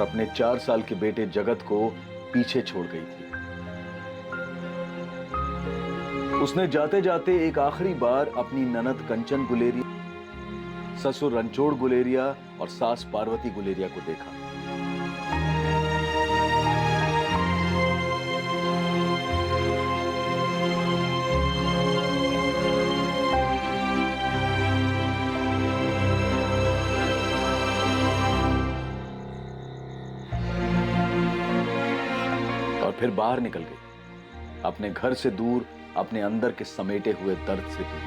अपने 4 साल के बेटे जगत को पीछे छोड़ गई थी। उसने जाते जाते एक आखिरी बार अपनी ननद कंचन गुलेरिया, ससुर रणछोड़ गुलेरिया और सास पार्वती गुलेरिया को देखा। और फिर बाहर निकल गई, अपने घर से दूर, अपने अंदर के समेटे हुए दर्द से दूर।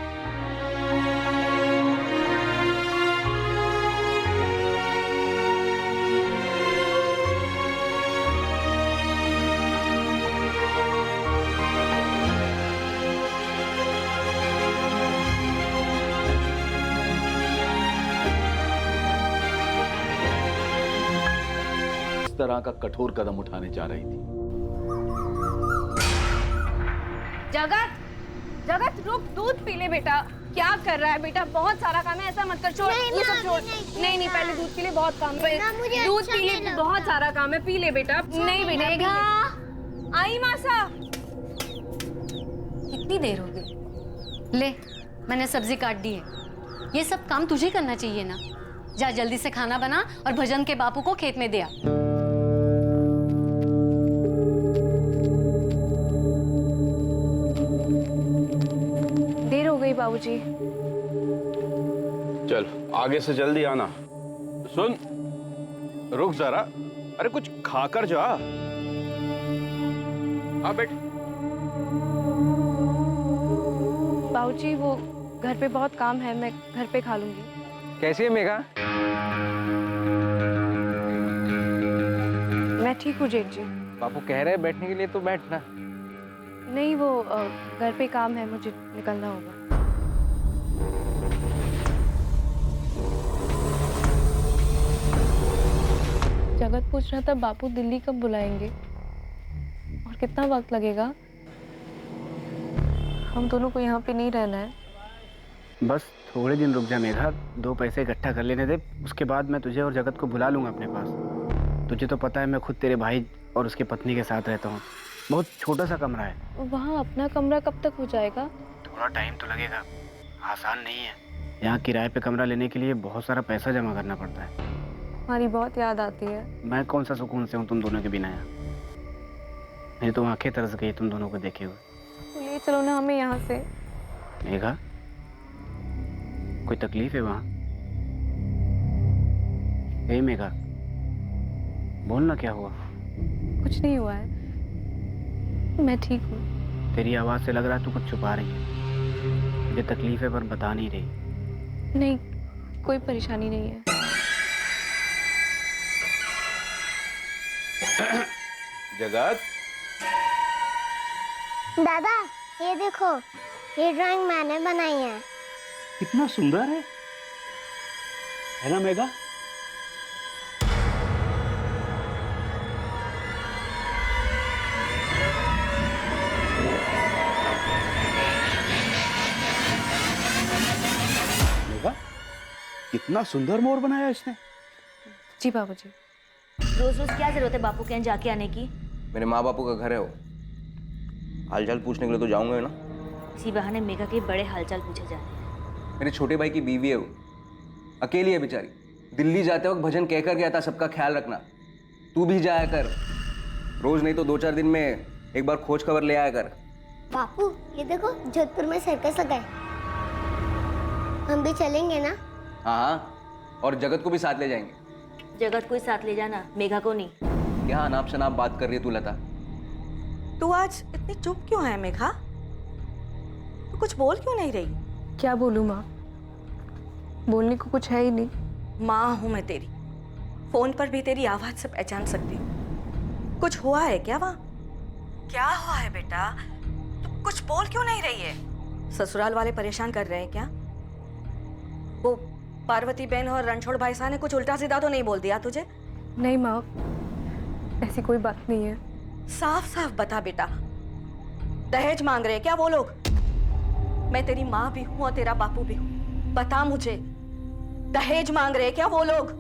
इस तरह का कठोर कदम उठाने जा रही थी। जगत, जगत रुक, दूध पी ले बेटा। क्या कर रहा है बेटा? बहुत सारा काम है, ऐसा मत कर। छोड़, ये सब छोड़। नहीं, पहले दूध पी ले, बहुत काम है। दूध पी ले, बहुत सारा काम है, पी ले बेटा। नहीं बेटा, आई मासा। कितनी देर हो गई? ले, मैंने सब्जी काट दी है। ये सब काम तुझे करना चाहिए ना। जा जल्दी से खाना बना और भजन के बापू को खेत में दे आ। देर हो गई बाबूजी। चल आगे से जल्दी आना। सुन, रुक जरा। अरे कुछ खाकर जा। हाँ बेट। बाबूजी वो घर पे बहुत काम है, मैं घर पे खा लूंगी। कैसी है मेघा? मैं ठीक हूँ जेठ जी। बापू कह रहे हैं बैठने के लिए, तो बैठना। नहीं वो घर पे काम है, मुझे निकलना होगा। जगत पूछ रहा था बापू दिल्ली कब बुलाएंगे और कितना वक्त लगेगा। हम दोनों को यहाँ पे नहीं रहना है। बस थोड़े दिन रुक जा मेघा, 2 पैसे इकट्ठा कर लेने दे, उसके बाद मैं तुझे और जगत को बुला लूंगा अपने पास। तुझे तो पता है मैं खुद तेरे भाई और उसके पत्नी के साथ रहता हूँ। बहुत छोटा सा कमरा है। वहाँ अपना कमरा कब तक हो जाएगा? थोड़ा टाइम तो लगेगा, आसान नहीं है। यहाँ किराए पे कमरा लेने के लिए बहुत सारा पैसा जमा करना पड़ता है। हमारी बहुत याद आती है। मैं कौन सा सुकून से हूँ तुम दोनों के बिना यहाँ। मेरी तो आंखें तरस गई तुम दोनों को देखे हुए। तो ले चलो ना हमें यहाँ से। मेघा, कोई तकलीफ है वहाँ? हे मेघा, बोलना क्या हुआ? कुछ नहीं हुआ है, मैं ठीक हूँ। तेरी आवाज से लग रहा है तू कुछ छुपा रही है। मुझे तकलीफ है पर बता नहीं रही। नहीं, कोई परेशानी नहीं है। जगत, दादा ये देखो, ये ड्राइंग मैंने बनाई है। कितना सुंदर है ना मेघा? मेघा, कितना सुंदर मोर बनाया इसने। जी बाबूजी। रोज रोज क्या जरूरत है बापू के यहाँ जाके आने की? मेरे माँ बापू का घर है वो, हालचाल पूछने के लिए तो जाऊंगा ही ना। इसी बहाने मेघा के बड़े हालचाल पूछे जाते हैं। मेरे छोटे भाई की बीवी है वो, अकेली है बेचारी। दिल्ली जाते वक्त भजन कहकर गया था सबका ख्याल रखना, तू भी जाया कर रोज, नहीं तो 2-4 दिन में एक बार खोज खबर ले आया कर। बापू ये देखो, जोधपुर में सर्कस लगा है, हम भी चलेंगे ना? हाँ, और जगत को भी साथ ले जाएंगे। जगत को ही साथ ले जाना, मेघा को नहीं। क्या अनाप शनाप बात कर रही है तू लता? तू आज इतनी चुप क्यों है मेघा? तू कुछ बोल क्यों नहीं रही? क्या बोलूँ माँ, बोलने को कुछ है ही नहीं। माँ हूं मैं तेरी, फोन पर भी तेरी आवाज से पहचान सकती हूँ। कुछ हुआ है क्या वहाँ? क्या हुआ है बेटा? तू कुछ बोल क्यों नहीं रही है? ससुराल वाले परेशान कर रहे हैं क्या? वो पार्वती बहन और रणछोड़ भाई साहब ने कुछ उल्टा सीधा तो नहीं बोल दिया तुझे? नहीं माँ, ऐसी कोई बात नहीं है। साफ साफ बता बेटा, दहेज मांग रहे हैं क्या वो लोग? मैं तेरी माँ भी हूं और तेरा बापू भी हूं, बता मुझे, दहेज मांग रहे हैं क्या वो लोग?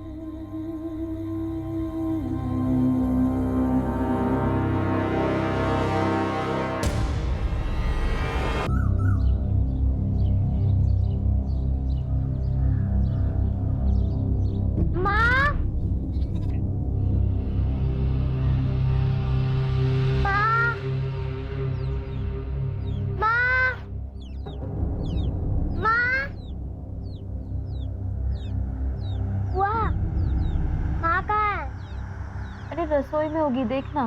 रसोई में होगी, देखना।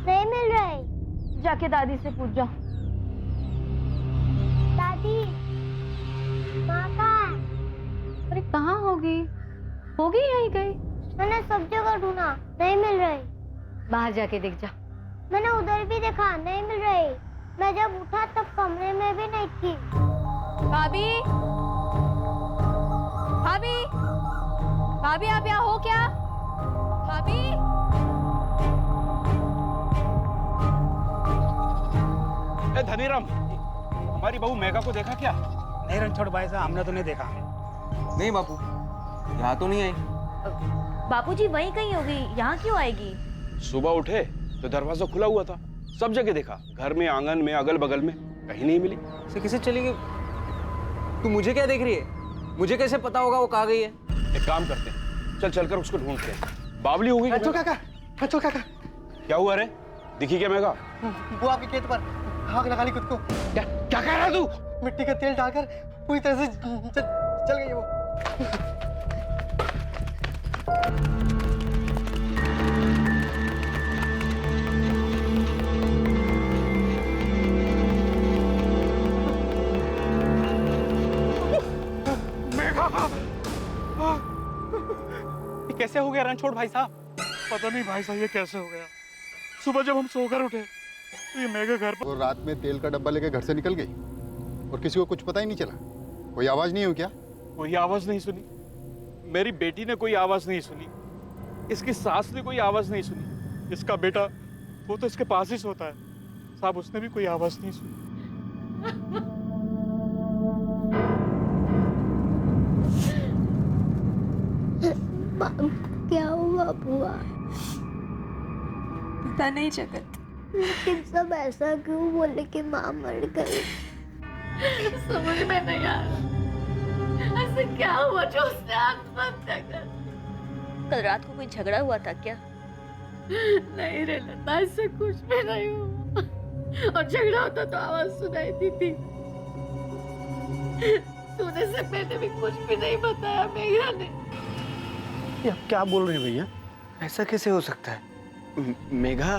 नहीं मिल रही। जाके दादी से पूछ जा। दादी, माँ कहाँ है? अरे कहाँ होगी? होगी यहीं कहीं। मैंने सब जगह ढूंढा, नहीं मिल रही। बाहर जाके देख जा। मैंने उधर भी देखा, नहीं मिल रही। मैं जब उठा तब कमरे में भी नहीं थी। भाभी, भाभी, भाभी आप यहाँ हो क्या? भाभी, ए धनीराम, हमारी बहू मेघा को देखा क्या? नहीं रणछोड़ भाई साहब, हमने तो नहीं देखा। नहीं बापू, यहाँ तो नहीं आई। बापूजी वहीं कहीं होगी, यहाँ क्यों आएगी? सुबह उठे तो दरवाजा खुला हुआ था, सब जगह देखा, घर में, आंगन में, अगल बगल में, कहीं नहीं मिली। से किसे चली गई? तू मुझे क्या देख रही है? मुझे कैसे पता होगा वो कहाँ गई है? एक काम करते हैं, चल चलकर उसको ढूंढते हैं। बावली हो गई। रणछोड़ काका, रणछोड़ काका, क्या हुआ रे? दिखी क्या मेघा? वो आपके खेत पर आग लगा ली खुद को। क्या क्या कह रहा तू? मिट्टी का तेल डालकर पूरी तरह से चल गई वो। ये कैसे हो गया रणछोड़ भाई साहब? पता नहीं भाई साहब ये कैसे हो गया। सुबह जब हम सोकर उठे तो ये मेघा घर पर। वो रात में तेल का डब्बा लेकर घर से निकल गई और किसी को कुछ पता ही नहीं चला। कोई आवाज नहीं हुई क्या? कोई आवाज नहीं सुनी, मेरी बेटी ने कोई आवाज नहीं सुनी, इसकी सास ने कोई आवाज नहीं सुनी, इसका बेटा वो तो इसके पास ही सोता है साहब, उसने भी कोई आवाज नहीं सुनी। क्या हुआ बुआ? पता नहीं जगत, लेकिन सब ऐसा क्यों बोले कि माँ मर गई? समझ में नहीं आ रहा ऐसा क्या हुआ जो उसने आत्महत्या कर। कल रात को कोई झगड़ा हुआ था क्या? नहीं रे लता, ऐसा कुछ भी नहीं हुआ, और झगड़ा होता तो आवाज सुनाई दी थी। सोने से पहले भी कुछ भी नहीं बताया मेघा ने। ये आप क्या बोल रहे हैं भैया? ऐसा कैसे हो सकता है? मेघा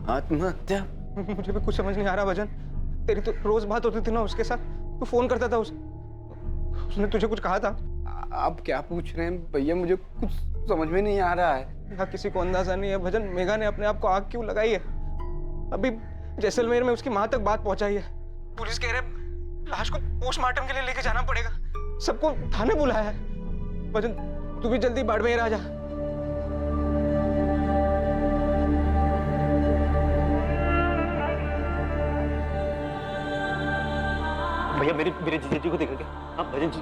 आत्महत्या? मुझे भी कुछ समझ नहीं आ रहा भजन। तेरी तो रोज बात होती थी ना उसके साथ, तू फोन करता था उसे, उसने तुझे कुछ कहा था? आप क्या पूछ रहे हैं भैया? मुझे कुछ समझ में नहीं आ रहा है। यहाँ किसी को अंदाजा नहीं है भजन, मेघा ने अपने आप को आग क्यों लगाई है? अभी जैसलमेर में उसकी माँ तक बात पहुंचाई है। पुलिस कह रहे लाश को पोस्टमार्टम के लिए लेके जाना पड़ेगा, सबको थाने बुलाया है। भजन तू भी जल्दी बाड़मेर आ जा। भैया मेरे जीजा जी को देखा क्या? हाँ भजन जी,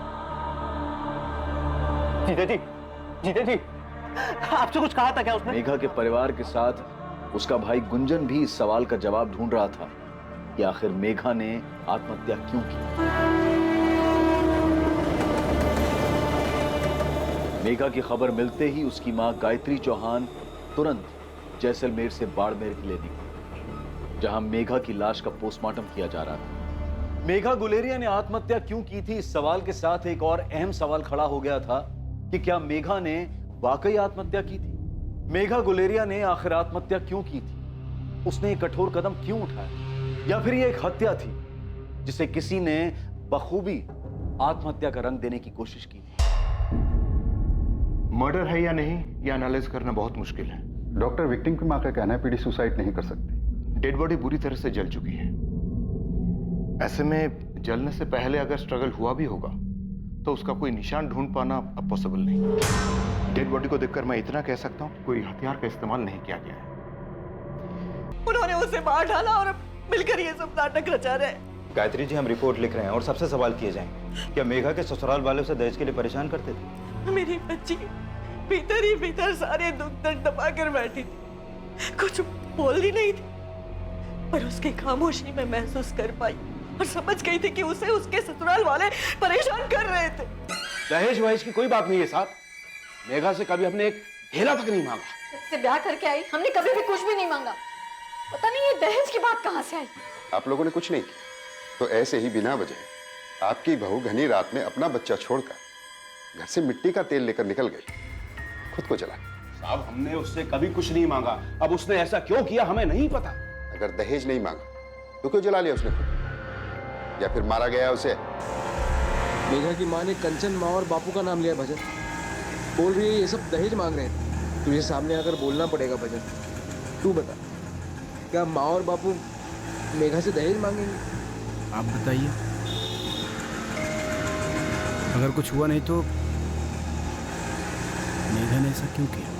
जीजा जी आपसे कुछ कहा था क्या उसने? मेघा के परिवार के साथ उसका भाई गुंजन भी इस सवाल का जवाब ढूंढ रहा था कि आखिर मेघा ने आत्महत्या क्यों की। मेघा की खबर मिलते ही उसकी मां गायत्री चौहान तुरंत जैसलमेर से बाड़मेर के लिए निकली, जहां मेघा की लाश का पोस्टमार्टम किया जा रहा था। मेघा गुलेरिया ने आत्महत्या क्यों की थी, इस सवाल के साथ एक और अहम सवाल खड़ा हो गया था कि क्या मेघा ने वाकई आत्महत्या की थी? मेघा गुलेरिया ने आखिर आत्महत्या क्यों की थी? उसने एक कठोर कदम क्यों उठाया? या फिर ये एक हत्या थी जिसे किसी ने बखूबी आत्महत्या का रंग देने की कोशिश की? मर्डर है या नहीं, ये एनालाइज करना बहुत मुश्किल है। डॉक्टर विक्टिम की मां का कहना है पीड़ी सुसाइड नहीं कर सकती। डेड बॉडी बुरी तरह से जल चुकी है। ऐसे में जलने से पहले अगर स्ट्रगल हुआ भी होगा तो उसका कोई निशान ढूंढ पाना अब पॉसिबल नहीं। डेड बॉडी को देखकर मैं इतना कह सकता हूं कोई हथियार का इस्तेमाल नहीं किया गया है। उन्होंने उसे मार डाला और मिलकर ये सब नाटक रचा रहे हैं। गायत्री जी, हम रिपोर्ट लिख रहे हैं और सबसे सवाल किए जाएंगे। क्या मेघा के ससुराल वाले उसे दहेज के लिए परेशान करते थे? मेरी बच्ची भीतर ही भीतर सारे दुख दर्द दबा कर बैठी थी, कुछ बोल ही नहीं थी, पर उसकी खामोशी में महसूस कर पाई और समझ गई थी कि उसे उसके ससुराल वाले परेशान कर रहे थे। दहेज वहेज की कोई बात नहीं है साहब, मेघा से कभी हमने एक ढेला तक नहीं मांगा। से ब्याह करके आई, हमने कभी भी कुछ भी नहीं मांगा। पता नहीं ये दहेज की बात कहाँ से आई। आप लोगों ने कुछ नहीं किया तो ऐसे ही बिना वजह आपकी बहू घनी रात में अपना बच्चा छोड़कर घर से मिट्टी का तेल लेकर निकल गई, खुद को जला। साहब हमने उससे कभी कुछ नहीं मांगा, अब उसने ऐसा क्यों किया हमें नहीं पता। अगर दहेज नहीं मांगा तो क्यों जला लिया उसने खुद, या फिर मारा गया उसे? मेघा की माँ ने कंचन माँ और बापू का नाम लिया भजन, बोल रही है ये सब दहेज मांग रहे हैं। तुझे सामने आकर बोलना पड़ेगा भजन। तू बता, क्या माँ और बापू मेघा से दहेज मांगेंगे? आप बताइए, अगर कुछ हुआ नहीं तो मेघा ने ऐसा क्यों किया?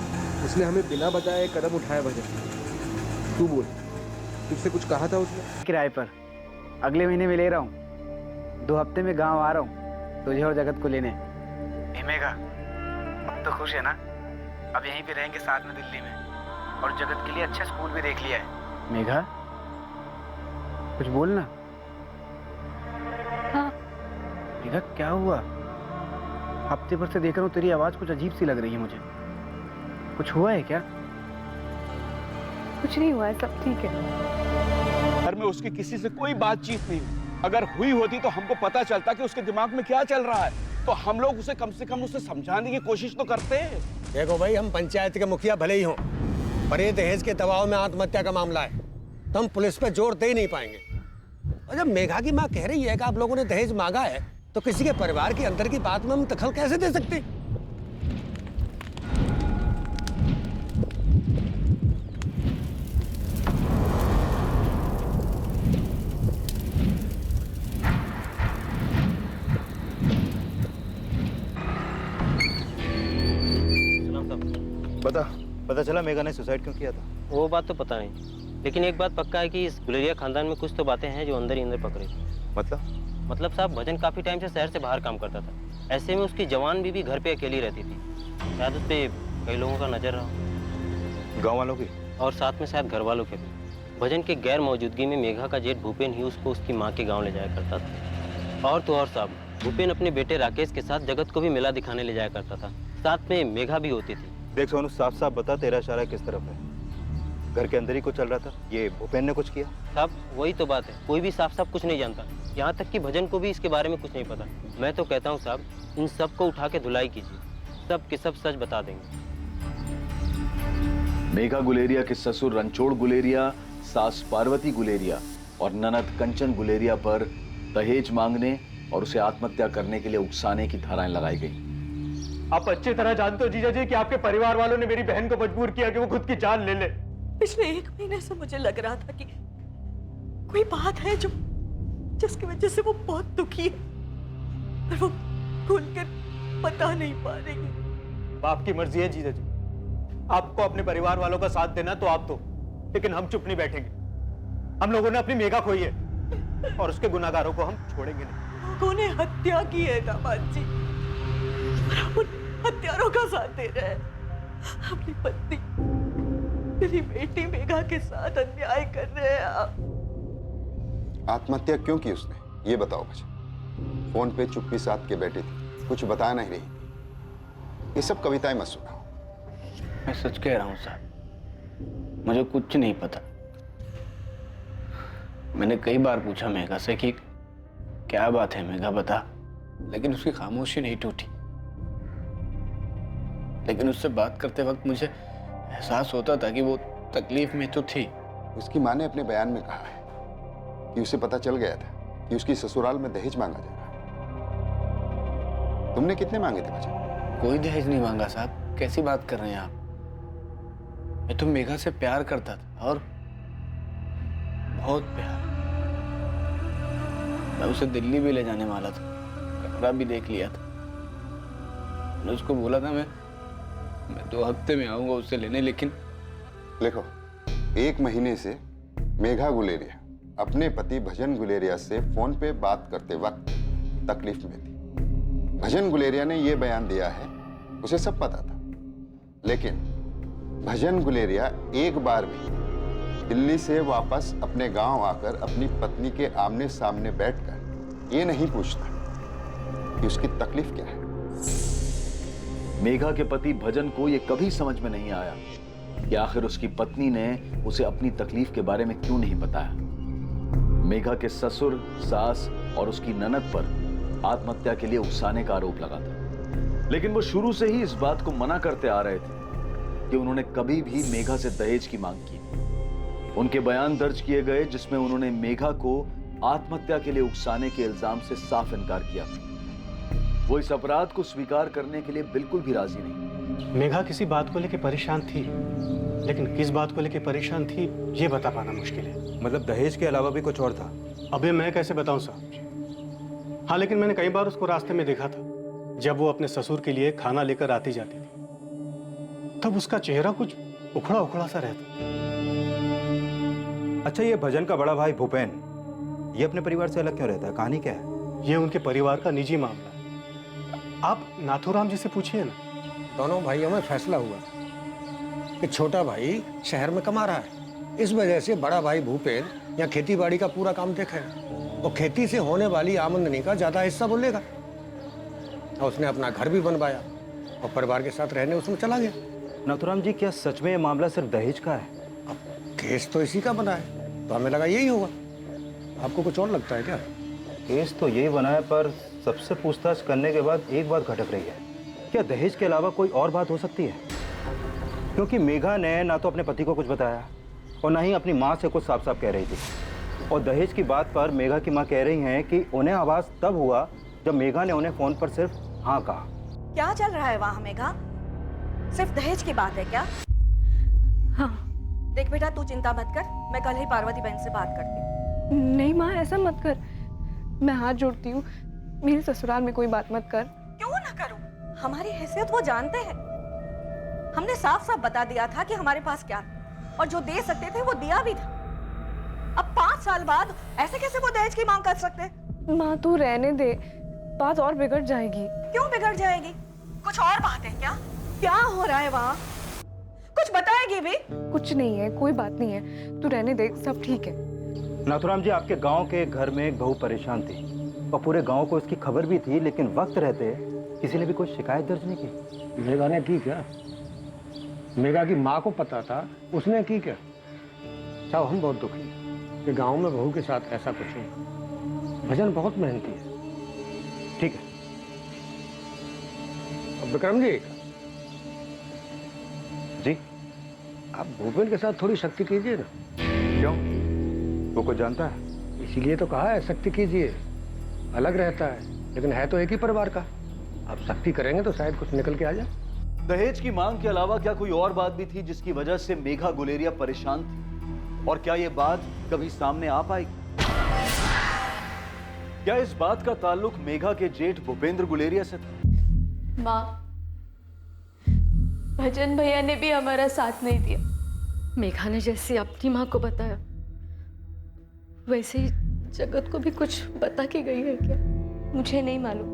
उसने हमें बिना बताए कदम उठाया भजन। तू बोल, तुझसे कुछ कहा था उसने? किराए पर अगले महीने में ले रहा हूँ, 2 हफ्ते में गांव आ रहा हूँ तुझे और जगत को लेने। मेघा अब तो खुश है ना? अब यहीं पे रहेंगे साथ में दिल्ली में, और जगत के लिए अच्छा स्कूल भी देख लिया है। मेघा कुछ बोलना। हाँ। मेघा क्या हुआ? हफ्ते भर से देख रहा हूँ तेरी आवाज कुछ अजीब सी लग रही है मुझे। कुछ हुआ है क्या? कुछ नहीं हुआ है, सब ठीक है। घर में उसकी किसी से कोई बातचीत नहीं हुई। अगर हुई होती तो हमको पता चलता कि उसके दिमाग में क्या चल रहा है, तो हम लोग उसे कम से कम उसे समझाने की कोशिश तो करते हैं। देखो भाई, हम पंचायत के मुखिया भले ही हों, पर ये दहेज के दबाव में आत्महत्या का मामला है तो हम पुलिस पे जोर दे ही नहीं पाएंगे। और जब मेघा की माँ कह रही है कि आप लोगों ने दहेज मांगा है, तो किसी के परिवार के अंदर की बात में हम दखल कैसे दे सकते? पता चला मेघा ने सुसाइड क्यों किया था? वो बात तो पता नहीं, लेकिन एक बात पक्का है कि इस गुलेरिया खानदान में कुछ तो बातें हैं जो अंदर ही अंदर पकड़े। मतलब साहब, भजन काफी टाइम से शहर से बाहर काम करता था। ऐसे में उसकी जवान बीवी घर पे अकेली रहती थी। शायद उस पे कई लोगों का नजर रहा, गांव वालों की और साथ में शायद घर वालों के भी। भजन के गैर मौजूदगी में मेघा का जेठ भूपेन ही उसको उसकी माँ के गाँव ले जाया करता था। और तो और साहब, भूपेन अपने बेटे राकेश के साथ जगत को भी मेला दिखाने ले जाया करता था। साथ में मेघा भी होती थी। देख सोनू, साफ साफ बता तेरा इशारा किस तरफ है? घर के अंदर ही कुछ चल रहा था? ये भूपेन ने कुछ किया? साहब वही तो बात है, कोई भी साफ साफ कुछ नहीं जानता। यहाँ तक कि भजन को भी इसके बारे में कुछ नहीं पता। मैं तो कहता हूँ साहब, इन सब को उठा के धुलाई कीजिए, सब के सब सच बता देंगे। मेघा गुलेरिया के ससुर रणछोड़ गुलेरिया, सास पार्वती गुलेरिया और ननद कंचन गुलेरिया पर दहेज मांगने और उसे आत्महत्या करने के लिए उकसाने की धाराएं लगाई गई। आप अच्छी तरह जानते हो जीजा जी कि आपके परिवार वालों ने मेरी बहन को मजबूर किया कि वो खुद की जान ले ले। पिछले 1 महीने से मुझे लग रहा था कि कोई बात है जो जिसकी वजह से वो बहुत दुखी है, पर वो खुलकर बता नहीं पा रही है। आपकी मर्जी है जीजा जी, आपको अपने परिवार वालों का साथ देना तो आप दो, लेकिन हम चुप नहीं बैठेंगे। हम लोगों ने अपनी मेघा खोई है और उसके गुनाहगारों को हम छोड़ेंगे नहीं। लोगों ने हत्या की है दामाद जी, और हम उन हत्यारों का साथ दे रहे हैं। अपनी पत्नी, मेरी बेटी मेघा के साथ अन्याय कर रहे हैं आप। आत्महत्या क्यों की उसने, ये बताओ बच्चा। फोन पे चुप्पी साध के बैठी थी, कुछ बता नहीं रही थी। ये सब कविताएं मत सुनाओ। मैं सच कह रहा हूँ साहब, मुझे कुछ नहीं पता। मैंने कई बार पूछा मेघा से कि क्या बात है मेघा बता, लेकिन उसकी खामोशी नहीं टूटी। लेकिन उससे बात करते वक्त मुझे एहसास होता था कि वो तकलीफ में तो थी। उसकी माँ ने अपने बयान में कहा है कि उसे पता चल गया था कि उसकी ससुराल में दहेज मांगा जा रहा है। तुमने कितने मांगे थे बच्चा? कोई दहेज नहीं मांगा साहब, कैसी बात कर रहे हैं आप? मैं तो मेघा से प्यार करता था, और बहुत प्यार। मैं उसे दिल्ली भी ले जाने वाला था, कमरा भी देख लिया था। मैंने उसको बोला था मैं 2 हफ्ते में आऊंगा उससे लेने, लेकिन देखो, 1 महीने से मेघा गुलेरिया अपने पति भजन गुलेरिया से फोन पे बात करते वक्त तकलीफ में थी। भजन गुलेरिया ने यह बयान दिया है, उसे सब पता था। लेकिन भजन गुलेरिया एक बार भी दिल्ली से वापस अपने गांव आकर अपनी पत्नी के आमने सामने बैठकर ये नहीं पूछता कि उसकी तकलीफ क्या है। मेघा के पति भजन को यह कभी समझ में नहीं आया कि आखिर उसकी पत्नी ने उसे अपनी तकलीफ के बारे में क्यों नहीं बताया। मेघा के ससुर, सास और उसकी ननद पर आत्महत्या के लिए उकसाने का आरोप लगा था, लेकिन वो शुरू से ही इस बात को मना करते आ रहे थे कि उन्होंने कभी भी मेघा से दहेज की मांग की। उनके बयान दर्ज किए गए जिसमें उन्होंने मेघा को आत्महत्या के लिए उकसाने के इल्जाम से साफ इनकार किया। वो इस अपराध को स्वीकार करने के लिए बिल्कुल भी राजी नहीं। मेघा किसी बात को लेकर परेशान थी, लेकिन किस बात को लेकर परेशान थी ये बता पाना मुश्किल है। मतलब दहेज के अलावा भी कुछ और था? अबे मैं कैसे बताऊं साहब। हाँ, लेकिन मैंने कई बार उसको रास्ते में देखा था। जब वो अपने ससुर के लिए खाना लेकर आती जाती थी तब उसका चेहरा कुछ उखड़ा उखड़ा सा रहता। अच्छा, ये भजन का बड़ा भाई भूपेन, ये अपने परिवार से अलग क्यों रहता है? कहानी क्या है? ये उनके परिवार का निजी मामला है। आप नाथूराम जी से पूछिए ना। दोनों भाइयों में फैसला हुआ कि छोटा भाई शहर में कमा रहा है, इस वजह से बड़ा भाई भूपेन यहाँ खेती बाड़ी का पूरा काम देखेगा और खेती से होने वाली आमदनी का ज्यादा हिस्सा वो लेगा। और उसने अपना घर भी बनवाया और परिवार के साथ रहने उसमें चला गया। नाथूराम जी, क्या सच में ये मामला सिर्फ दहेज का है? अब केस तो इसी का बना है, तो हमें लगा यही होगा। आपको कुछ और लगता है क्या? केस तो यही बना है, पर सबसे पूछताछ करने के बाद एक बात खटक रही है। क्या दहेज के अलावा कोई और बात हो सकती है? क्योंकि मेघा ने ना तो अपने पति को कुछ बताया और ना ही अपनी माँ से कुछ साफ साफ कह रही थी। और दहेज की बात पर मेघा की माँ कह रही हैं कि उन्हें आवाज तब हुआ जब मेघा ने उन्हें फोन पर सिर्फ हाँ कहा। क्या चल रहा है वहाँ मेघा? सिर्फ दहेज की बात है क्या? हाँ। देख बेटा, तू चिंता मत कर, मैं कल ही पार्वती बहन से बात करती हूँ। नहीं माँ, ऐसा मत कर, मैं हाथ जोड़ती हूँ, मेरे ससुराल में कोई बात मत कर। क्यों ना करूं? हमारी हैसियत वो जानते हैं। हमने साफ साफ बता दिया था कि हमारे पास क्या था और जो दे सकते थे वो दिया भी था। अब 5 साल बाद ऐसे कैसे वो दहेज की मांग कर सकते? माँ तू रहने दे, बात और बिगड़ जाएगी। क्यों बिगड़ जाएगी? कुछ और बात है क्या? क्या हो रहा है वहाँ? कुछ बताएगी भी? कुछ नहीं है, कोई बात नहीं है, तू रहने दे, सब ठीक है। नाथूराम जी, आपके गांव के घर में एक बहू परेशान थी और पूरे गांव को इसकी खबर भी थी, लेकिन वक्त रहते किसी ने भी कोई शिकायत दर्ज नहीं की। मेघा ने की क्या? मेघा की माँ को पता था, उसने की क्या? साहब, हम बहुत दुखी कि गांव में बहू के साथ ऐसा कुछ नहीं। भजन बहुत मेहनती है। ठीक है। अब विक्रम जी जी, आप भूपेन के साथ थोड़ी सख्ती कीजिए ना। क्यों? वो कुछ जानता है? इसीलिए तो कहा है सख्ती कीजिए। अलग रहता है लेकिन है तो एक ही परिवार का। आप सख्ती करेंगे तो शायद कुछ निकल के आ जाए। दहेज की मांग के अलावा क्या कोई और बात भी थी जिसकी वजह से मेघा गुलेरिया परेशान थी? और क्या ये बात कभी सामने आ पाएगी? क्या इस बात का ताल्लुक मेघा के जेठ भूपेंद्र गुलेरिया से था? माँ, भजन भैया ने भी हमारा साथ नहीं दिया। मेघा ने जैसे अपनी माँ को बताया वैसे ही जगत को भी कुछ बता के गई है क्या? मुझे नहीं मालूम।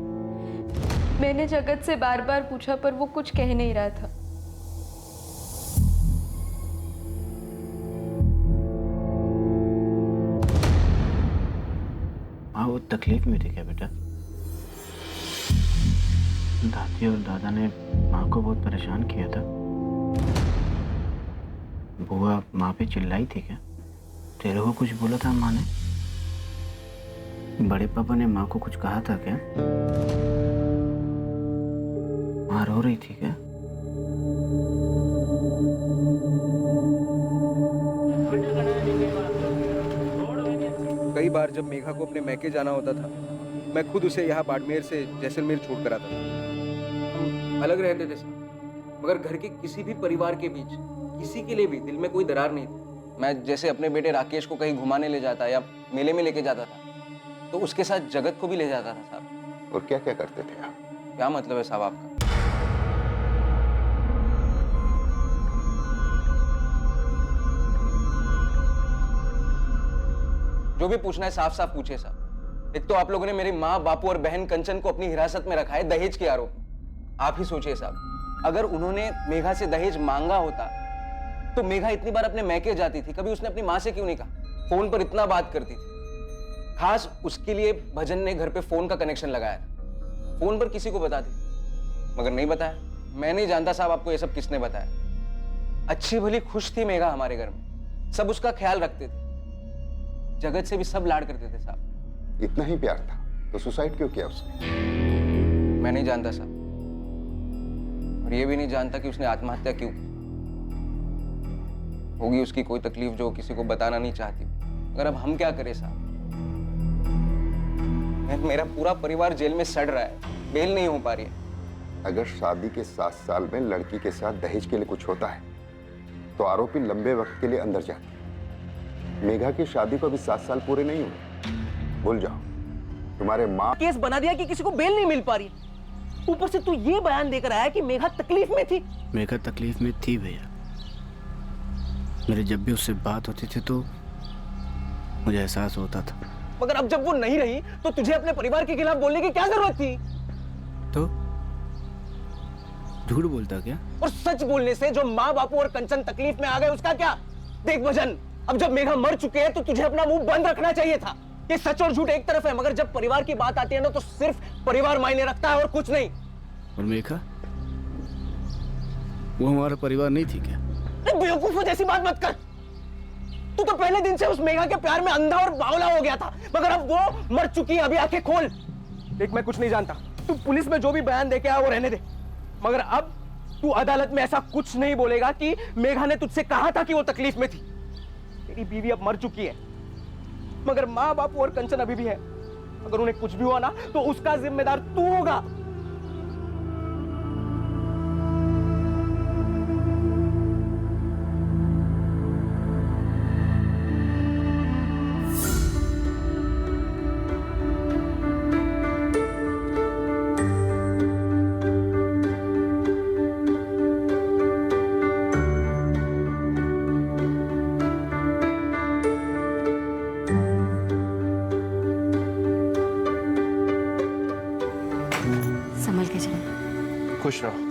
मैंने जगत से बार बार पूछा पर वो कुछ कह नहीं रहा था। हाँ, वो तकलीफ में थे क्या बेटा? दादी और दादा ने माँ को बहुत परेशान किया था। बुआ माँ पे चिल्लाई थी क्या? तेरे को कुछ बोला था माँ ने? बड़े पापा ने माँ को कुछ कहा था क्या? माँ रो रही थी क्या? कई बार जब मेघा को अपने मैके जाना होता था, मैं खुद उसे यहाँ बाड़मेर से जैसलमेर छोड़ कर आता था। हम अलग रहते थे सब, मगर घर के किसी भी परिवार के बीच किसी के लिए भी दिल में कोई दरार नहीं थी। मैं जैसे अपने बेटे राकेश को कहीं घुमाने ले जाता या मेले में लेके जाता था, तो उसके साथ जगत को भी ले जाता था साहब। और क्या क्या करते थे आप? क्या मतलब है साहब आपका? जो भी पूछना है साफ साफ पूछिए साहब। एक तो आप लोगों ने मेरी माँ, बापू और बहन कंचन को अपनी हिरासत में रखा है दहेज के आरोप में। आप ही सोचिए साहब, अगर उन्होंने मेघा से दहेज मांगा होता तो मेघा इतनी बार अपने मैके जाती थी, कभी उसने अपनी माँ से क्यों नहीं कहा? फोन पर इतना बात करती थी। खास उसके लिए भजन ने घर पे फोन का कनेक्शन लगाया था, फोन पर किसी को बताती, मगर नहीं बताया। मैं नहीं जानता साहब आपको ये सब किसने बताया। अच्छी भली खुश थी मेघा हमारे घर में, सब उसका ख्याल रखते थे, जगत से भी सब लाड करते थे साहब। इतना ही प्यार था तो सुसाइड क्यों किया उसने? मैं नहीं जानता साहब, और ये भी नहीं जानता कि उसने आत्महत्या क्यों की। होगी उसकी कोई तकलीफ जो किसी को बताना नहीं चाहती, मगर अब हम क्या करें साहब? मेरा पूरा परिवार जेल में सड़ रहा है, बेल नहीं हो पा रही है। अगर शादी के 7 साल में लड़की के साथ दहेज के लिए कुछ होता है तो आरोपी लंबे वक्त के लिए अंदर जाता है। मेघा की शादी को अभी 7 साल पूरे नहीं हुए, भूल जाओ। तुम्हारे माँ केस बना दिया कि किसी को बेल नहीं मिल पा रही, ऊपर से तू ये बयान देकर आया कि मेघा तकलीफ में थी। मेघा तकलीफ में थी भैया, मेरे जब भी उससे बात होती थी तो मुझे एहसास होता था। मगर अब जब वो नहीं रही तो तुझे अपने परिवार के खिलाफ बोलने की क्या जरूरत थी? तो झूठ बोलता क्या? और सच बोलने से जो माँ बापू और कंचन तकलीफ में आ गए उसका क्या? देख भजन, अब जब मेघा मर चुके हैं तो तुझे अपना मुंह बंद रखना चाहिए था। ये सच और झूठ एक तरफ है, मगर जब परिवार की बात आती है ना तो सिर्फ परिवार मायने रखता है और कुछ नहीं। और मेघा, वो हमारा परिवार नहीं थी क्या? बेवकूफों जैसी बात मत कर। तू तो पहले दिन से उस मेघा के प्यार में अंधा और बावला हो गया था, मगर अब वो मर चुकी है। अभी आंखें खोल। देख, मैं कुछ नहीं जानता, तू पुलिस में जो भी बयान दे के आया वो रहने दे, मगर अब तू अदालत में ऐसा कुछ नहीं बोलेगा कि मेघा ने तुझसे कहा था कि वो तकलीफ में थी। तेरी बीवी अब मर चुकी है, मगर माँ बाप और कंचन अभी भी है। अगर उन्हें कुछ भी हुआ ना तो उसका जिम्मेदार तू होगा। संभल के चलो। खुश रहो।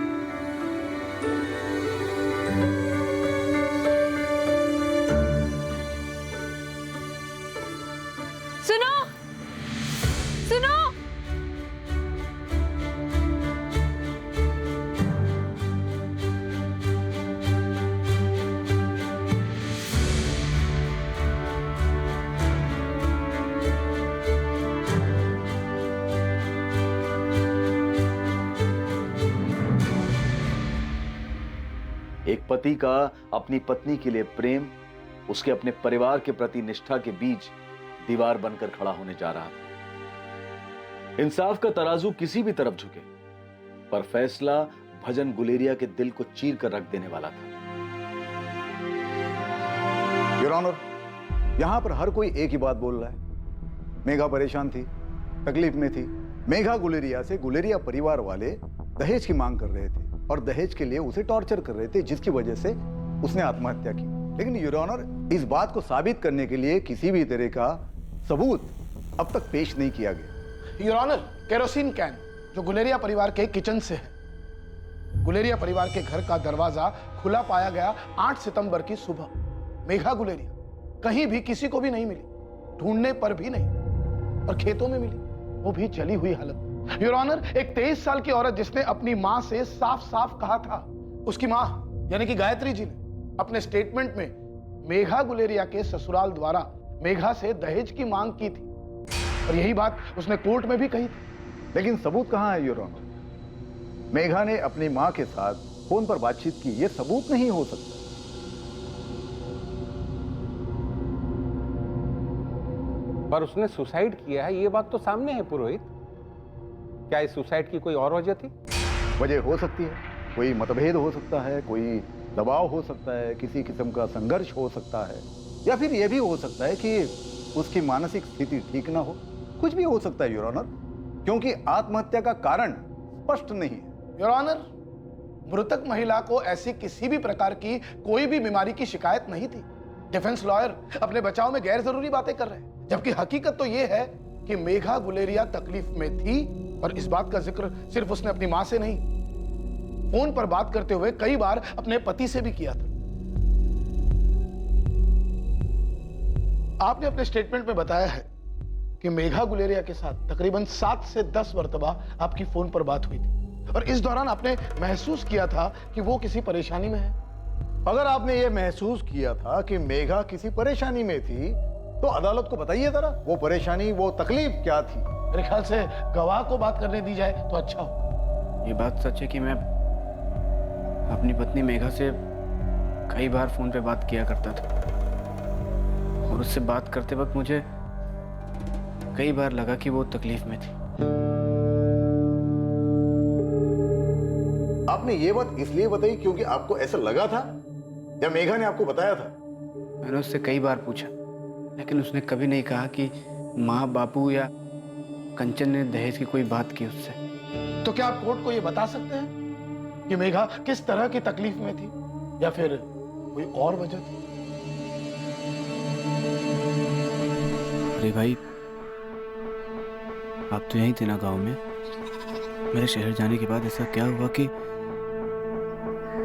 सुनो, सुनो। एक पति का अपनी पत्नी के लिए प्रेम, उसके अपने परिवार के प्रति निष्ठा के बीच दीवार बनकर खड़ा होने जा रहा था। इंसाफ का तराजू किसी भी तरफ झुके, पर फैसला भजन गुलेरिया के दिल को चीर कर रख देने वाला था। योर ऑनर, यहां पर हर कोई एक ही बात बोल रहा है। मेघा परेशान थी, तकलीफ में थी। मेघा गुलेरिया से गुलेरिया परिवार वाले दहेज की मांग कर रहे थे और दहेज के लिए उसे टॉर्चर कर रहे थे, जिसकी वजह से उसने आत्महत्या की। लेकिन योर ऑनर, इस बात को साबित करने के लिए किसी भी तरह का सबूत अब तक पेश नहीं किया गया। योर ऑनर, केरोसिन कैन जो गुलेरिया परिवार के किचन से है। गुलेरिया परिवार के घर का दरवाजा खुला पाया गया 8 सितंबर की सुबह। मेघा गुलेरिया कहीं भी किसी को भी नहीं मिली, ढूंढने पर भी नहीं, और खेतों में मिली, वो भी जली हुई हालत में। योर ऑनर, एक 23 साल की औरत जिसने अपनी मां से साफ साफ कहा था, उसकी मां यानी कि गायत्री जी ने अपने स्टेटमेंट में मेघा गुलेरिया के ससुराल द्वारा मेघा से दहेज की मांग की थी, और यही बात उसने कोर्ट में भी कही थी। लेकिन सबूत कहां है योर ऑनर? मेघा ने अपनी मां के साथ फोन पर बातचीत की, यह सबूत नहीं हो सकता। पर उसने सुसाइड किया है, ये बात तो सामने है पुरोहित। क्या इस सुसाइड की कोई और वजह थी? वजह हो सकती है, कोई मतभेद हो सकता है, कोई दबाव हो सकता है, किसी किस्म का संघर्ष हो सकता है, या फिर यह भी हो सकता है कि उसकी मानसिक स्थिति ठीक ना हो। कुछ भी हो सकता है योर ऑनर, क्योंकि आत्महत्या का कारण स्पष्ट नहीं है। योर ऑनर, मृतक महिला को ऐसी किसी भी प्रकार की कोई भी बीमारी की शिकायत नहीं थी। डिफेंस लॉयर अपने बचाव में गैर जरूरी बातें कर रहे हैं, जबकि हकीकत तो यह है कि मेघा गुलेरिया तकलीफ में थी, और इस बात का जिक्र सिर्फ उसने अपनी मां से नहीं, फोन पर बात करते हुए कई बार अपने पति से भी किया था। आपने अपने स्टेटमेंट में बताया है कि मेघा गुलेरिया के साथ तकरीबन 7 से 10 मरतबा आपकी फोन पर बात हुई थी, और इस दौरान आपने महसूस किया था कि वो किसी परेशानी में है। अगर आपने ये महसूस किया था कि मेघा किसी परेशानी में थी, तो अदालत को बताइए जरा, वो परेशानी, वो तकलीफ क्या थी? मेरे ख्याल से गवाह को बात करने दी जाए तो अच्छा हो। ये बात सच है कि मैं अपनी पत्नी मेघा से कई बार फोन पे बात किया करता था और उससे बात करते वक्त मुझे कई बार लगा कि वो तकलीफ में थी। आपने ये बात इसलिए बताई क्योंकि आपको ऐसा लगा था या मेघा ने आपको बताया था? मैंने उससे कई बार पूछा, लेकिन उसने कभी नहीं कहा कि माँ, बापू या कंचन ने दहेज की कोई बात की उससे। तो क्या आप कोर्ट को ये बता सकते हैं कि मेघा किस तरह की तकलीफ में थी या फिर कोई और वजह थी? अरे भाई, आप तो यहीं थे ना गांव में। मेरे शहर जाने के बाद ऐसा क्या हुआ कि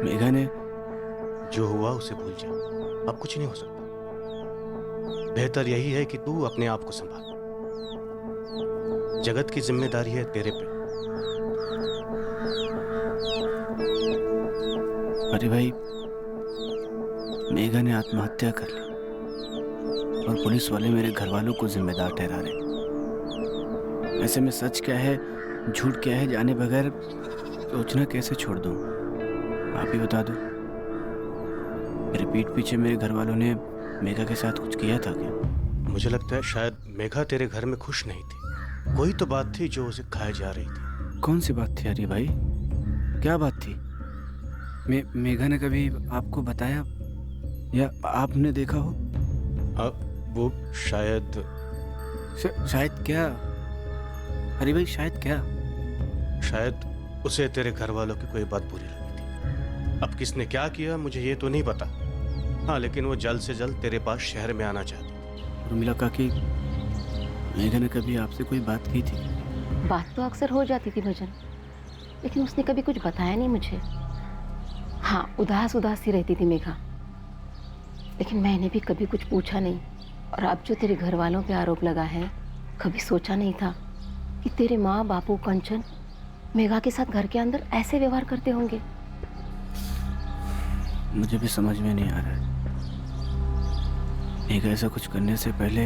मेघा ने... जो हुआ उसे भूल जा, अब कुछ नहीं हो सकता। बेहतर यही है कि तू अपने आप को संभाल। जगत की जिम्मेदारी है तेरे पे। अरे भाई, मेघा ने आत्महत्या कर ली और पुलिस वाले मेरे घर वालों को जिम्मेदार ठहरा रहे। ऐसे में सच क्या है, झूठ क्या है, जाने बगैर सोचना कैसे छोड़ दूं? आप ही बता दो। मेरे पीठ पीछे मेरे घर वालों ने मेघा के साथ कुछ किया था क्या? मुझे लगता है शायद मेघा तेरे घर में खुश नहीं थी। कोई तो बात थी जो उसे खाए जा रही थी। कौन सी बात थी? अरे भाई, क्या बात थी? मेघा ने कभी आपको बताया या आपने देखा हो? वो शायद शायद क्या? अरे भाई, शायद क्या? शायद उसे तेरे घर वालों की कोई बात बुरी लगी थी। अब किसने क्या किया मुझे ये तो नहीं पता। हाँ, लेकिन वो जल्द से जल्द तेरे पास शहर में आना चाहती थी। उर्मिला काकी, मेघा ने कभी आपसे कोई बात की थी? बात तो अक्सर हो जाती थी भजन, लेकिन उसने कभी कुछ बताया नहीं मुझे। हाँ, उदास उदास सी रहती थी मेघा, लेकिन मैंने भी कभी कुछ पूछा नहीं। और अब जो तेरे घर वालों पे आरोप लगा है, कभी सोचा नहीं था कि तेरे माँ, बापू, कंचन मेघा के साथ घर के अंदर ऐसे व्यवहार करते होंगे। मुझे भी समझ में नहीं आ रहा है। मेघा ऐसा कुछ करने से पहले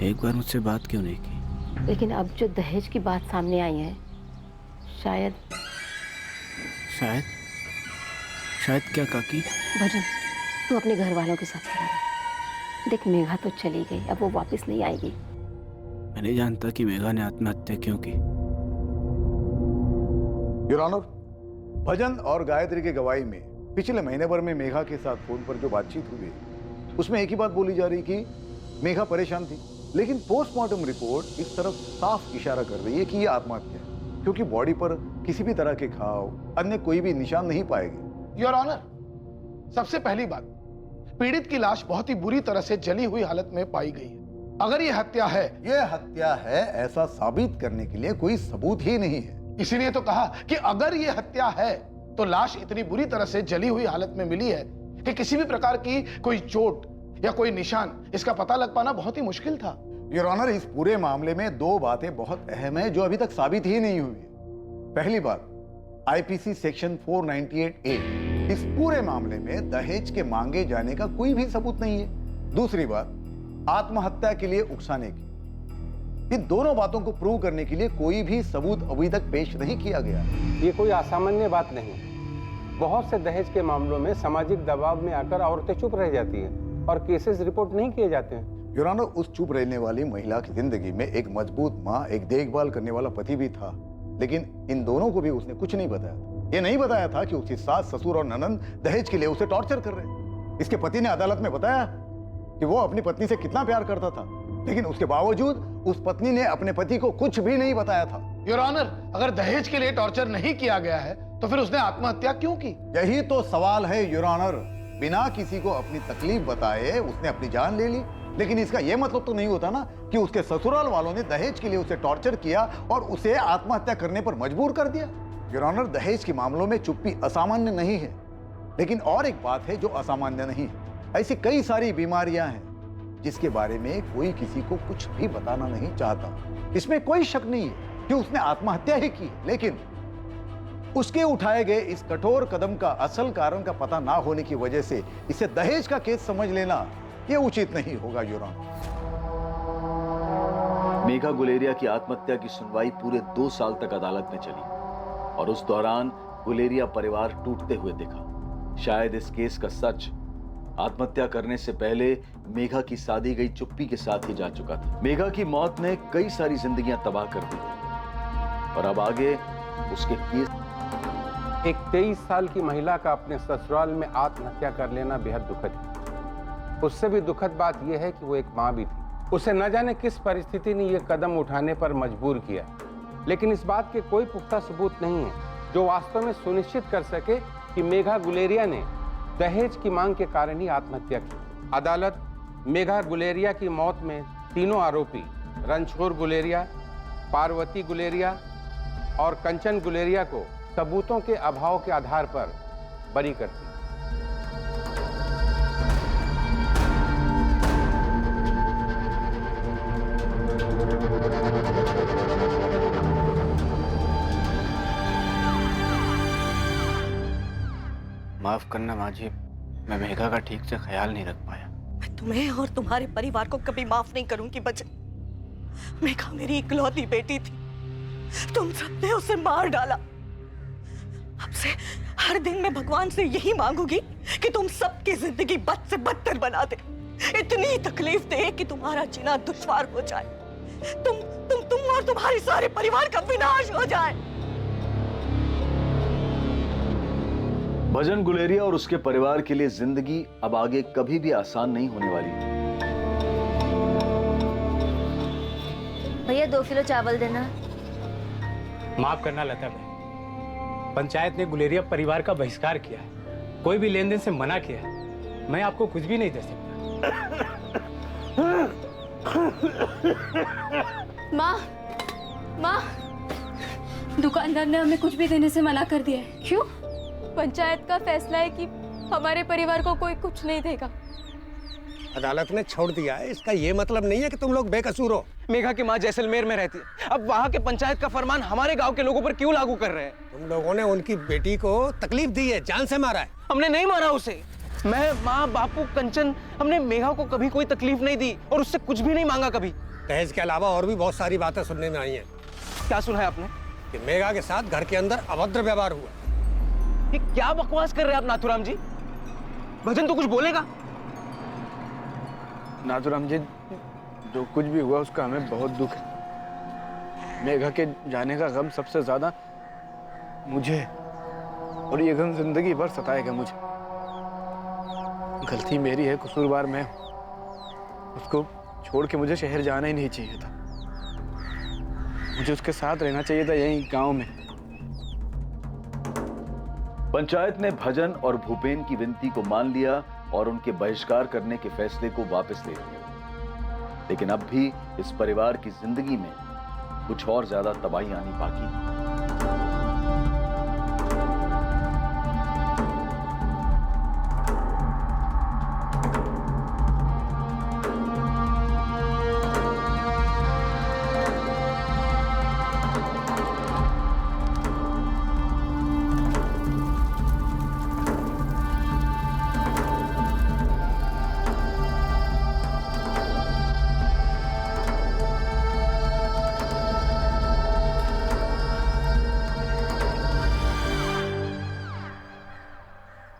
एक बार मुझसे बात क्यों नहीं की? लेकिन अब जो दहेज की बात सामने आई है, शायद शायद शायद क्या काकी? भजन, तू अपने घर वालों के साथ खड़ा रह। देख, मेघा तो चली गई, अब वो वापस नहीं आएगी। मैं नहीं जानता कि मेघा ने आत्महत्या क्यों की। योर ऑनर, भजन और गायत्री की गवाही में पिछले महीने भर में मेघा के साथ फोन पर जो बातचीत हुई, उसमें एक ही बात बोली जा रही कि मेघा परेशान थी। लेकिन पोस्टमार्टम रिपोर्ट इस तरफ साफ इशारा कर रही है कि यह आत्महत्या है, क्योंकि बॉडी पर किसी भी तरह के घाव, अन्य कोई भी निशान नहीं पाए गए। योर ऑनर, सबसे पहली बात, पीड़ित की लाश बहुत ही बुरी तरह से जली हुई हालत में पाई गई है। अगर ये हत्या है, ऐसा साबित करने के लिए कोई सबूत ही नहीं है। इसीलिए तो कहा कि अगर ये हत्या है तो लाश इतनी बुरी तरह से जली हुई हालत में मिली है कि किसी भी प्रकार की कोई चोट या कोई निशान इसका पता लग पाना बहुत ही मुश्किल था। योर ऑनर, इस पूरे मामले में दो बातें बहुत अहम है जो अभी तक साबित ही नहीं हुई है। पहली बात, आईपीसी सेक्शन 498A इस पूरे मामले में दहेज के मांगे जाने का कोई भी सबूत नहीं है। दूसरी बात, आत्महत्या के लिए उकसाने की। इन दोनों बातों को प्रूव करने के लिए कोई भी सबूत अभी तक पेश नहीं किया गया। ये कोई असामान्य बात नहीं। बहुत से दहेज के मामलों में सामाजिक दबाव में आकर औरतें चुप रह जाती हैं और केसेस रिपोर्ट नहीं किए जाते हैं। योर ऑनर, उस चुप रहने वाली महिला की जिंदगी में एक मजबूत माँ, एक देखभाल करने वाला पति भी था, लेकिन इन दोनों को भी उसने कुछ नहीं बताया था। ये नहीं बताया था कि उसकी सास, ससुर और ननंद दहेज के लिए उसे टॉर्चर कर रहे हैं। इसके पति ने अदालत में बताया कि वो अपनी पत्नी से कितना प्यार करता था, लेकिन उसके बावजूद उस पत्नी ने अपने पति को कुछ भी नहीं बताया था। योर ऑनर, अगर दहेज के लिए टॉर्चर नहीं किया गया है तो फिर उसने आत्महत्या क्यों की? यही तो सवाल है योर ऑनर। बिना किसी को अपनी तकलीफ बताए उसने अपनी जान ले ली, लेकिन इसका यह मतलब तो नहीं होता ना कि उसके ससुराल वालों ने दहेज के लिए उसे टॉर्चर किया और उसे आत्महत्या करने पर मजबूर कर दिया। योर ऑनर, दहेज के मामलों में चुप्पी असामान्य नहीं है, लेकिन और एक बात है जो असामान्य नहीं है। ऐसी कई सारी बीमारियां हैं जिसके बारे में कोई किसी को कुछ भी बताना नहीं चाहता। इसमें कोई शक नहीं है कि उसने आत्महत्या ही की, लेकिन उसके उठाए गए इस कठोर कदम का असल कारण का पता ना होने की वजह से इसे दहेज का केस समझ लेना यह उचित नहीं होगा। योर ऑनर, मेघा गुलेरिया की आत्महत्या की सुनवाई पूरे 2 साल तक अदालत में चली और उस दौरान गुलेरिया परिवार टूटते हुए दिखा। शायद इस केस का सच आत्महत्या करने से पहले मेघा की साधी गई चुप्पी के साथ ही जा चुका था। मेघा की मौत ने कई सारी जिंदगियां तबाह कर दी और अब आगे उसके केस। एक 23 साल की महिला का अपने ससुराल में आत्महत्या कर लेना बेहद दुखद है। उससे भी दुखद बात यह है कि वो एक मां भी थी। उसे न जाने किस परिस्थिति ने यह कदम उठाने पर मजबूर किया, लेकिन इस बात के कोई पुख्ता सबूत नहीं है जो वास्तव में सुनिश्चित कर सके कि मेघा गुलेरिया ने दहेज की मांग के कारण ही आत्महत्या की। अदालत मेघा गुलेरिया की मौत में तीनों आरोपी रणछोड़ गुलेरिया, पार्वती गुलेरिया और कंचन गुलेरिया को सबूतों के अभाव के आधार पर बरी करती। माफ करना माँ जी, मैं मेघा का ठीक से ख्याल नहीं रख पाया। मैं तुम्हें और तुम्हारे परिवार को कभी माफ नहीं करूंगी बच्चे। मेघा मेरी इकलौती बेटी थी, तुम सबने उसे मार डाला। अब से हर दिन मैं भगवान से यही मांगूंगी कि तुम सबकी जिंदगी बद से बदतर बना दे, इतनी तकलीफ दे कि तुम्हारा जीना दुश्वार हो जाए, तुम और तुम्हारे सारे परिवार का विनाश हो जाए। भजन गुलेरिया और उसके परिवार के लिए जिंदगी अब आगे कभी भी आसान नहीं होने वाली। भैया 2 किलो चावल देना। माफ करना लता भाई, पंचायत ने गुलेरिया परिवार का बहिष्कार किया है, कोई भी लेन देन से मना किया है। मैं आपको कुछ भी नहीं दे सकता। माँ, दुकानदार ने हमें कुछ भी देने से मना कर दिया है। क्यों? पंचायत का फैसला है कि हमारे परिवार को कोई कुछ नहीं देगा। अदालत ने छोड़ दिया है, इसका ये मतलब नहीं है कि तुम लोग बेकसूर हो। मेघा की माँ जैसलमेर में रहती है, अब वहाँ के पंचायत का फरमान हमारे गांव के लोगों पर क्यों लागू कर रहे हैं? तुम लोगों ने उनकी बेटी को तकलीफ दी है, जान से मारा है। हमने नहीं मारा उसे। मैं, माँ, बापू, कंचन, हमने मेघा को कभी कोई तकलीफ नहीं दी और उससे कुछ भी नहीं मांगा कभी। दहेज के अलावा और भी बहुत सारी बातें सुनने में आई हैं। क्या सुना है आपने? कि मेघा के साथ घर के अंदर अभद्र व्यवहार हुआ। ये क्या बकवास कर रहे हैं आप नाथुराम जी? भजन तो कुछ बोलेगा? नाथुराम जी, जो कुछ भी हुआ उसका हमें बहुत दुख है। मेघा के जाने का गम सबसे ज्यादा मुझे, और ये गम जिंदगी भर सताएगा मुझे। गलती मेरी है, कसूरवार मैं हूँ। उसको छोड़ के मुझे शहर जाना ही नहीं चाहिए था। मुझे उसके साथ रहना चाहिए था यहीं गांव में। पंचायत ने भजन और भूपेन की विनती को मान लिया और उनके बहिष्कार करने के फैसले को वापस ले लिया, लेकिन अब भी इस परिवार की जिंदगी में कुछ और ज्यादा तबाही आनी बाकी थी।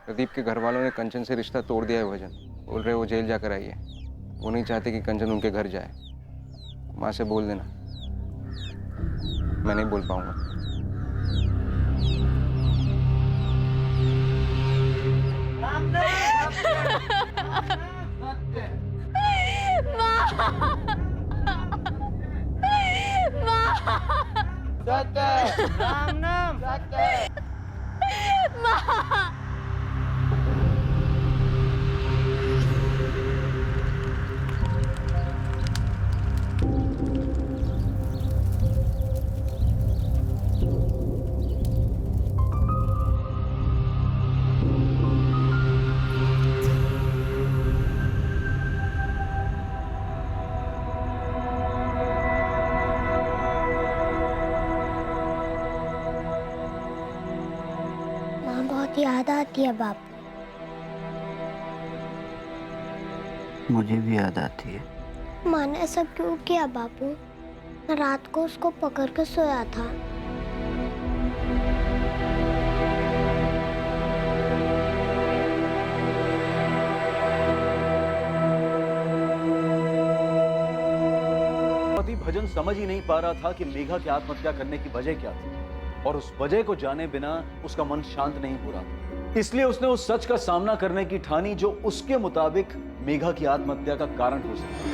प्रदीप के घर वालों ने कंचन से रिश्ता तोड़ दिया है भजन। बोल रहे वो जेल जाकर आई है। वो नहीं चाहते कि कंचन उनके घर जाए। माँ से बोल देना। मैं नहीं बोल पाऊंगा। राम नाम याद आती है बापू। मुझे भी याद आती है। माँ ने ऐसा क्यों किया बापू? मैं रात को उसको पकड़ के सोया था। समझ ही नहीं पा रहा था कि मेघा की आत्महत्या करने की वजह क्या थी, और उस वजह को जाने बिना उसका मन शांत नहीं हो रहा था। इसलिए उसने उस सच का सामना करने की ठानी जो उसके मुताबिक मेघा की आत्महत्या का कारण हो सकता है।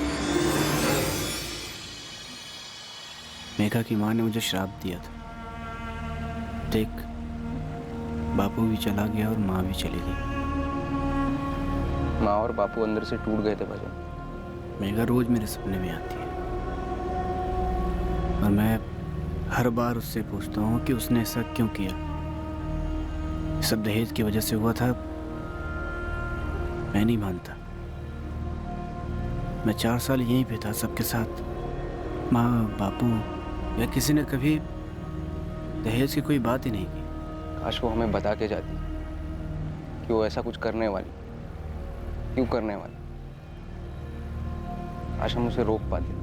मेघा की माँ ने मुझे श्राप दिया था। देख, बापू भी चला गया और माँ भी चली गई। माँ और बापू अंदर से टूट गए थे भजन। मेघा रोज मेरे सपने में आती है और मैं हर बार उससे पूछता हूँ कि उसने ऐसा क्यों किया। ये सब दहेज की वजह से हुआ था। मैं नहीं मानता। मैं 4 साल यहीं पे था सबके साथ। माँ, बापू या किसी ने कभी दहेज की कोई बात ही नहीं की। काश वो हमें बता के जाती कि वो ऐसा कुछ करने वाली, क्यों करने वाली। काश हम उसे रोक पाते।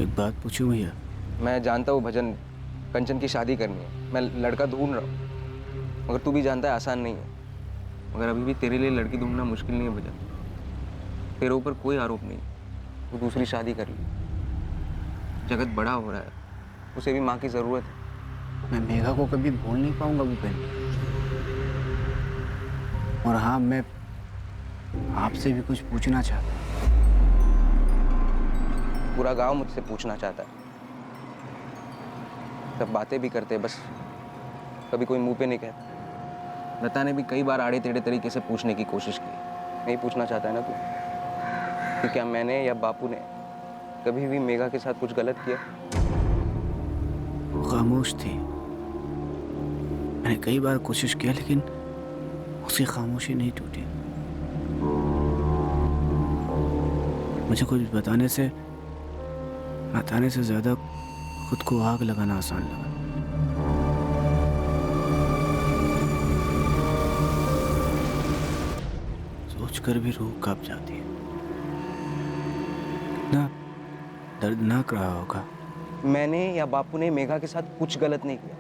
एक बात पूछूं भैया? मैं जानता हूँ भजन, कंचन की शादी करनी है, मैं लड़का ढूंढ रहा हूँ, मगर तू भी जानता है आसान नहीं है। मगर अभी भी तेरे लिए लड़की ढूंढना मुश्किल नहीं है भजन। तेरे ऊपर कोई आरोप नहीं, तू दूसरी शादी कर ली। जगत बड़ा हो रहा है, उसे भी माँ की जरूरत है। मैं मेघा को कभी भूल नहीं पाऊंगा भूपेन। और हाँ, मैं आपसे भी कुछ पूछना चाहता हूँ। पूरा गांव मुझसे पूछना चाहता है। सब बातें भी करते, बस कभी कोई मुंह पे नहीं कहता। लता ने भी कई बार आड़े टेढ़े तरीके से पूछने की कोशिश की। नहीं पूछना चाहता है ना तू कि क्या मैंने या बापू ने कभी भी मेघा के साथ कुछ गलत किया? वो खामोश थी। मैंने कई बार कोशिश किया लेकिन उसकी खामोशी नहीं टूटी। मुझे कुछ बताने से ज्यादा खुद को आग लगाना आसान लगा। सोचकर भी रूह कांप जाती है। ना दर्दनाक रहा होगा। मैंने या बापू ने मेघा के साथ कुछ गलत नहीं किया।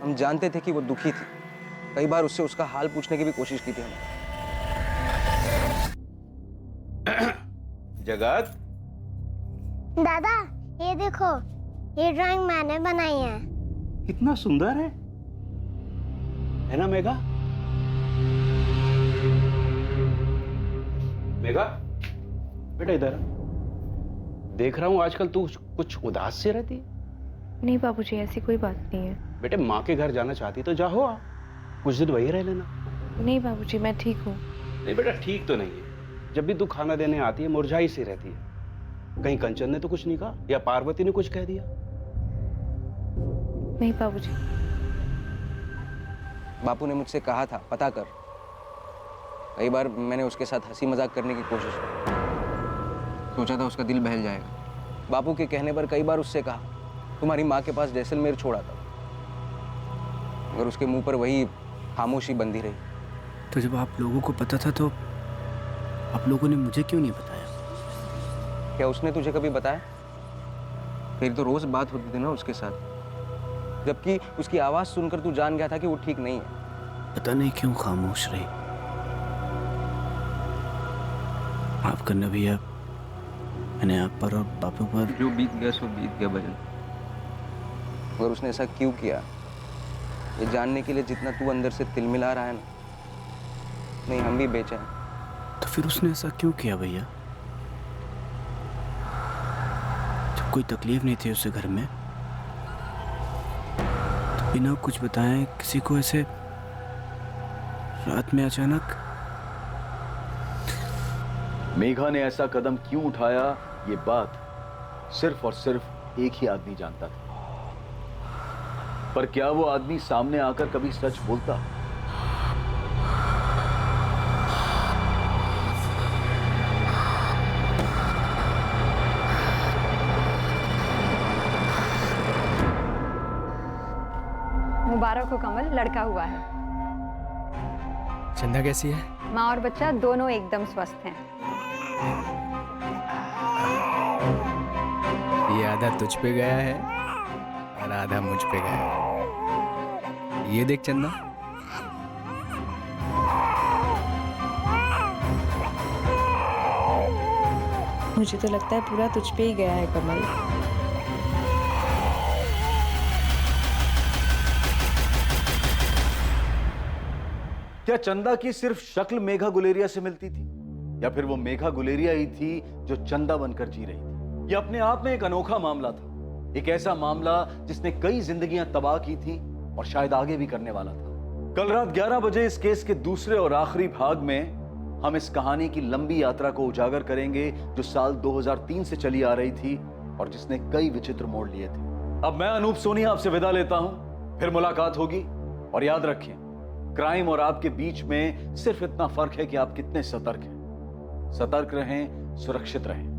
हम जानते थे कि वो दुखी थी। कई बार उससे उसका हाल पूछने की भी कोशिश की थी हमने। जगत, दादा ये देखो, ये ड्राइंग मैंने बनाई है। कितना सुंदर है ना मेघा? मेघा, बेटा इधर। देख रहा हूँ आजकल तू कुछ उदास से रहती है। नहीं बाबूजी, ऐसी कोई बात नहीं है। बेटे, माँ के घर जाना चाहती तो जाओ, आ कुछ दिन वहीं रह लेना। नहीं बाबूजी, मैं ठीक हूँ। नहीं बेटा, ठीक तो नहीं है। जब भी तू खाना देने आती है मुरझाई सी रहती है। कहीं कंचन ने तो कुछ नहीं कहा या पार्वती ने कुछ कह दिया? नहीं बाबूजी। बापू ने मुझसे कहा था पता कर। कई बार मैंने उसके साथ हंसी मजाक करने की कोशिश की। सोचा था उसका दिल बहल जाएगा। बापू के कहने पर कई बार उससे कहा तुम्हारी माँ के पास जैसलमेर छोड़ा था, मगर उसके मुंह पर वही खामोशी बंधी रही। तो जब आप लोगों को पता था तो आप लोगों ने मुझे क्यों नहीं बताया? क्या उसने तुझे कभी बताया? फिर तो रोज बात होती थी ना उसके साथ, जबकि उसकी आवाज सुनकर तू जान गया था कि वो ठीक नहीं है। पता नहीं क्यों खामोश रही। माफ करना भैया, मैंने आप पर और बापू पर जो बीत गया सो बीत गया भजन। मगर उसने ऐसा क्यों किया, ये जानने के लिए जितना तू अंदर से तिलमिला रहा है ना, नहीं हम भी बेचैन। तो फिर उसने ऐसा क्यों किया भैया? जब कोई तकलीफ नहीं थी उसे घर में, तो बिना कुछ बताए किसी को ऐसे रात में अचानक। मेघा ने ऐसा कदम क्यों उठाया, ये बात सिर्फ और सिर्फ एक ही आदमी जानता था। पर क्या वो आदमी सामने आकर कभी सच बोलता? मुबारक हो कमल, लड़का हुआ है। चंदा कैसी है? माँ और बच्चा दोनों एकदम स्वस्थ हैं। ये आधा तुझ पे गया है और आधा मुझ पे गया है। ये देख चंदा, मुझे तो लगता है पूरा तुझ पे ही गया है कमल। क्या चंदा की सिर्फ शक्ल मेघा गुलेरिया से मिलती थी, या फिर वो मेघा गुलेरिया ही थी जो चंदा बनकर जी रही थी? यह अपने आप में एक अनोखा मामला था, एक ऐसा मामला जिसने कई जिंदगियां तबाह की थी और शायद आगे भी करने वाला था। कल रात 11 बजे इस केस के दूसरे और आखिरी भाग में हम इस कहानी की लंबी यात्रा को उजागर करेंगे जो साल 2003 से चली आ रही थी और जिसने कई विचित्र मोड़ लिए थे। अब मैं अनूप सोनी आपसे विदा लेता हूं, फिर मुलाकात होगी। और याद रखें, क्राइम और आपके बीच में सिर्फ इतना फर्क है कि आप कितने सतर्क हैं। सतर्क रहें, सुरक्षित रहें।